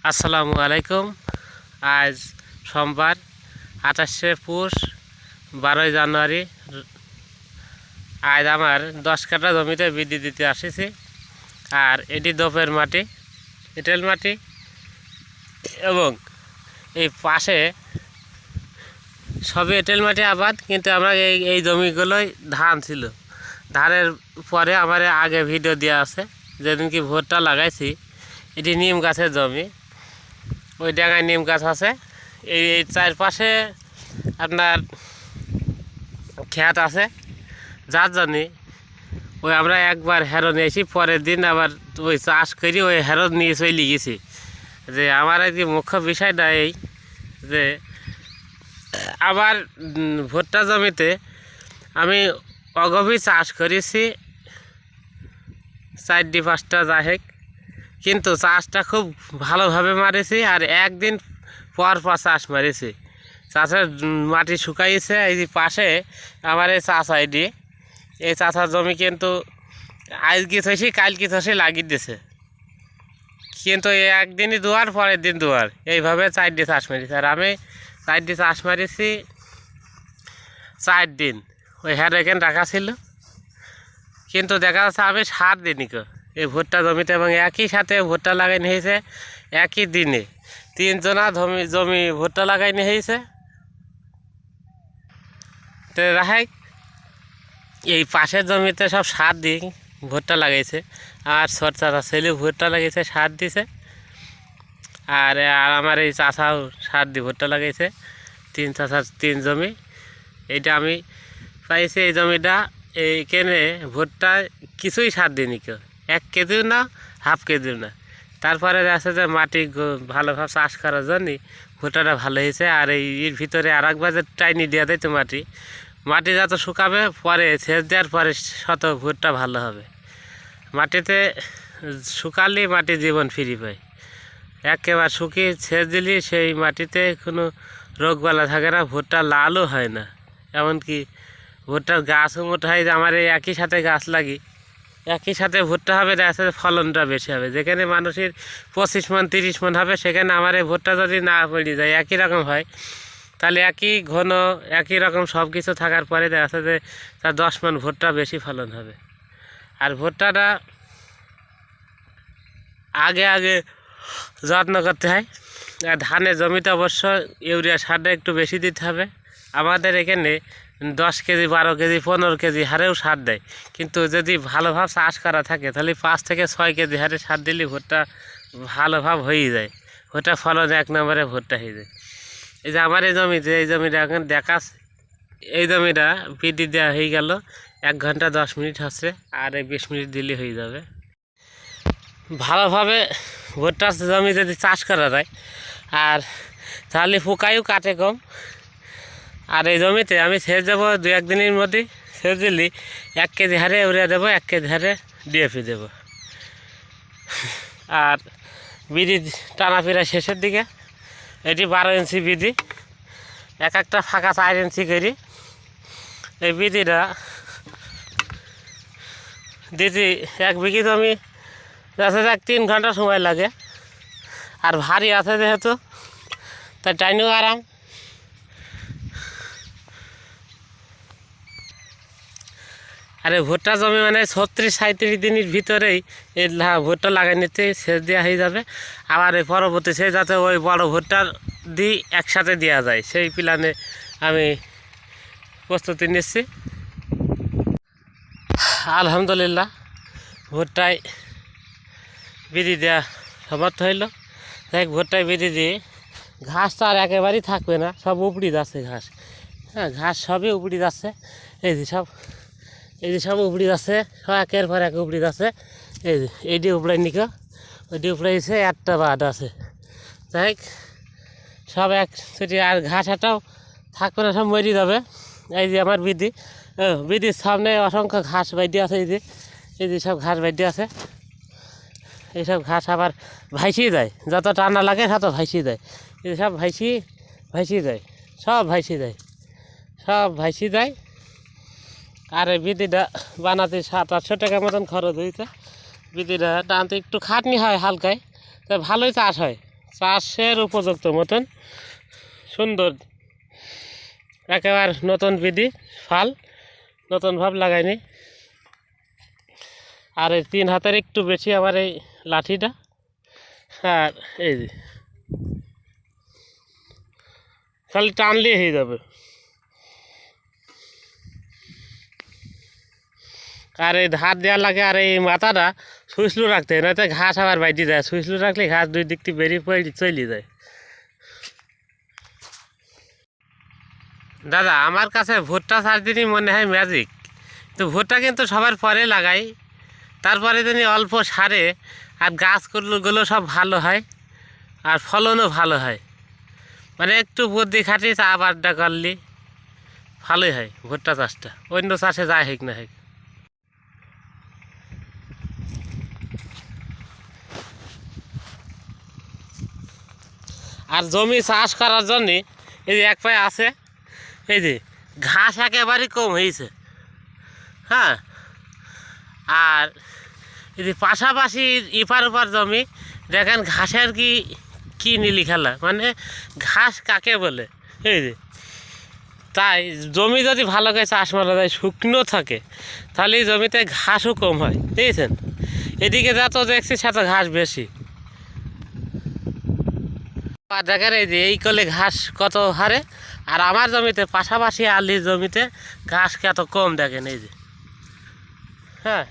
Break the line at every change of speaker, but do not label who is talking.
আসসালামু আলাইকুম। আজ সোমবার 28শে পৌষ 12ই জানুয়ারি। আজ আমার 10 কাঠা জমিতে বিদ্যুৎ দিতে আসিছি। আর এটি দোপের মাটি, এঁটেল মাটি, এবং এই পাশে সবই এঁটেল মাটি আবাদ। কিন্তু আমরা এই জমিগুলোই ধান ছিল। ধানের পরে আমার আগে ভিডিও দেওয়া আছে, যেদিন কি ভুট্টা লাগাইছি। এটি নিম গাছের জমি, ওই ডাঙায় নিম গাছ আছে। এই চারপাশে আপনার ক্ষেত আছে, যার জন্যে ওই আমরা একবার হেরো নিয়েছি, পরের দিন আবার ওই চাষ করি ওই হেরো নিয়ে চলে গেছি। যে আমার আর কি মুখ্য বিষয়টা এই যে আবার ভুট্টা জমিতে আমি অগভীর চাষ করেছি 4-5টা জাহেক, কিন্তু চাষটা খুব ভালোভাবে মারেছি। আর একদিন পর চাষ মারেছি। চাষের মাটি শুকাইছে। এই যে পাশে আমার এই চাষা এটি, এই চাষার জমি কিন্তু আজ কি থসি কাল কি থসি লাগিয়ে দিয়েছে, কিন্তু একদিনই দুয়ার পরের দিন দুয়ার, এইভাবে 4 চাষ মারিছি। আর আমি 4 চাষ মারিছি 4 দিন। ওই হ্যাঁ এখানে রাখা ছিল, কিন্তু দেখা যাচ্ছে আমি 7 দিনই এই ভুট্টা জমিতে, এবং একই সাথে ভুট্টা লাগাই নিয়েছে একই দিনে 3 জনা জমি ভুট্টা লাগাই নিয়েছে। তো রাহাই এই পাশের জমিতে সব 7 দিন ভুট্টা লাগাইছে, আর ছোট চাচা ছেলে ভুট্টা লাগিয়েছে 7 দিছে। আর আমার এই চাচাও 7 দিয়ে ভুট্টা লাগাইছে। 3 চাচার 3 জমি। এইটা আমি পাইছি। এই জমিটা এইখানে ভুট্টা কিছুই 7 দিনই 1 কেজিও না, হাফ কেজিও না। তারপরে আছে যে মাটি ভালোভাবে চাষ করার জন্যে ভুট্টাটা ভালো হয়েছে। আর এর ভিতরে আর একবার যে টাইনি দেওয়া দেয় তো মাটি যত শুকাবে, পরে সেচ দেওয়ার পরে শত ভুট্টা ভালো হবে। মাটিতে শুকালে মাটি জীবন ফিরে পায়। একেবারে শুকিয়ে সেচ দিলে সেই মাটিতে কোনো রোগবালা থাকে না, ভুট্টা লালও হয় না। এমনকি ভুট্টার গাছও মোটা হয়। আমার এই একই সাথে গাছ লাগি, একই সাথে ভুট্টা হবে, দেখা যাচ্ছে ফলনটা বেশি হবে। যেখানে মানুষের 25 মণ 30 মণ হবে, সেখানে আমার এই ভুট্টা যদি না পড়ে যায়, একই রকম হয়, তাহলে একই ঘন একই রকম সব কিছু থাকার পরে দেখা যাচ্ছে যে তার 10 মণ ভুট্টা বেশি ফলন হবে। আর ভুট্টাটা আগে আগে যত্ন করতে হয়। আর ধানের জমিতে অবশ্য ইউরিয়া সারটা একটু বেশি দিতে হবে। আমাদের এখানে 10 কেজি 12 কেজি 15 কেজি হারেও সার দেয়, কিন্তু যদি ভালোভাবে চাষ করা থাকে তাহলে 5 থেকে 6 কেজি হারে সার দিলে ভুট্টা ভালোভাবে হয়ে যায়। ভুট্টা ফলন 1 নম্বরে ভুট্টা হয়ে যায়। এই যে আমার এই জমিতে, এই জমিটা এখন দেখাচ্ছে, এই জমিটা বিদ্যুৎ দেওয়া হয়ে গেল 1 ঘন্টা 10 মিনিট হচ্ছে। আর এই 20 মিনিট দিলে হয়ে যাবে। ভালোভাবে ভুট্টা জমি যদি চাষ করা যায়, আর তাহলে পোকায়ও কাটে কম। আর এই জমিতে আমি সেচ দেবো 2-1 দিনের মধ্যে। সেচ দিলে 1 কেজি হারে ইউরিয়া দেবো, 1 কেজি হারে ডিএপি দেবো। আর বিধি টানা ফেরা শেষের দিকে। এটি 12 ইঞ্চি বিধি, একটা ফাঁকা 4 ইঞ্চি করি। এই বিধিটা দিদি 1 বিঘি জমি যাচ্ছে 3 ঘন্টা সময় লাগে। আর ভারী আছে যেহেতু, তাই টাইনিও আরাম। আর এই ভুট্টা জমি মানে 36-37 দিনের ভিতরেই এই ভুট্টা লাগাই নিতে সেচ দেওয়া হয়ে যাবে। আবার এই পরবর্তী সেচ যাতে ওই বড় ভুট্টার দিই একসাথে দেওয়া যায়, সেই প্ল্যানে আমি প্রস্তুতি নিচ্ছি। আলহামদুলিল্লাহ ভুট্টায় বিধি দেওয়া সমর্থ হইল। দেখ ভুট্টায় বিধি দিয়ে ঘাস তো আর একেবারেই থাকবে না, সব উপড়ে যাচ্ছে ঘাস। হ্যাঁ, ঘাস সবই উপড়ে যাচ্ছে। এই যে সব উপড়ে যাচ্ছে, সব একের পর এক উপড়ে যাচ্ছে। এইটি উপড়াই নিকা, ওইটি উপড়াইছে, একটা বাদ আছে। যাই সব এক সেটি, আর ঘাস একটাও থাকবে না, সব মরে যাবে। এই যে আমার বিধির সামনে অসংখ্য ঘাস বাইডি আছে। এই যে সব ঘাস বাইডি আছে। এইসব ঘাস আবার ভাইসিয়ে যায়, যত টানা লাগে তত ভাইসিয়ে যায়। এই সব ভাইসিয়ে যায়, সব ভাইসিয়ে যায়। আর এই বিধিটা বানাতে 700-800 টাকার মতন খরচ হয়েছে। বিধিটা টানতে একটু খাটনি হয় হালকায়, তো ভালোই চাষ হয়। চাষের উপযুক্ত মতন সুন্দর, একেবারে নতুন বিধি ফাল, নতুন ভাব লাগাইনি। আর এই 3 হাতের একটু বেশি আমার এই লাঠিটা। আর এই যে খালি টানলে হয়ে যাবে। আর এই ধার দেওয়া লাগে, আর এই মাথাটা সুইচলু রাখতে হয়, নয়তো ঘাস আবার বাইতে যায়। সুইচলু রাখলে ঘাস 2 দিক থেকে বেরিয়ে পড়ে চলে যায়। দাদা, আমার কাছে ভুট্টা চাষ দিনই মনে হয় ম্যাজিক। তো ভুট্টা কিন্তু সবার পরে লাগাই, তারপরে যদি অল্প সারে আর গাছগুলো সব ভালো হয় আর ফলনও ভালো হয়। মানে একটু বুদ্ধি খাটিয়ে আবারটা করলে ভালোই হয় ভুট্টা চাষটা, অন্য চাষে যায় হোক না হোক। আর জমি চাষ করার জন্যে এই যে এক পায়ে আছে, এই যে ঘাস একেবারেই কম হয়েছে। হ্যাঁ, আর এই যে পাশাপাশি ইপার ওপার জমি দেখেন ঘাসের কি নীলি খেলা, মানে ঘাস কাকে বলে। এই যে তাই জমি যদি ভালো করে চাষ মারা যায়, শুকনো থাকে, তাহলে এই জমিতে ঘাসও কম হয়, বুঝেছেন। এদিকে যত দেখছি সেত ঘাস বেশি। আর দেখেন এই যে এই কলে ঘাস কত হারে, আর আমার জমিতে পাশাপাশি আলির জমিতে ঘাস কত কম দেখেন এই যে। হ্যাঁ।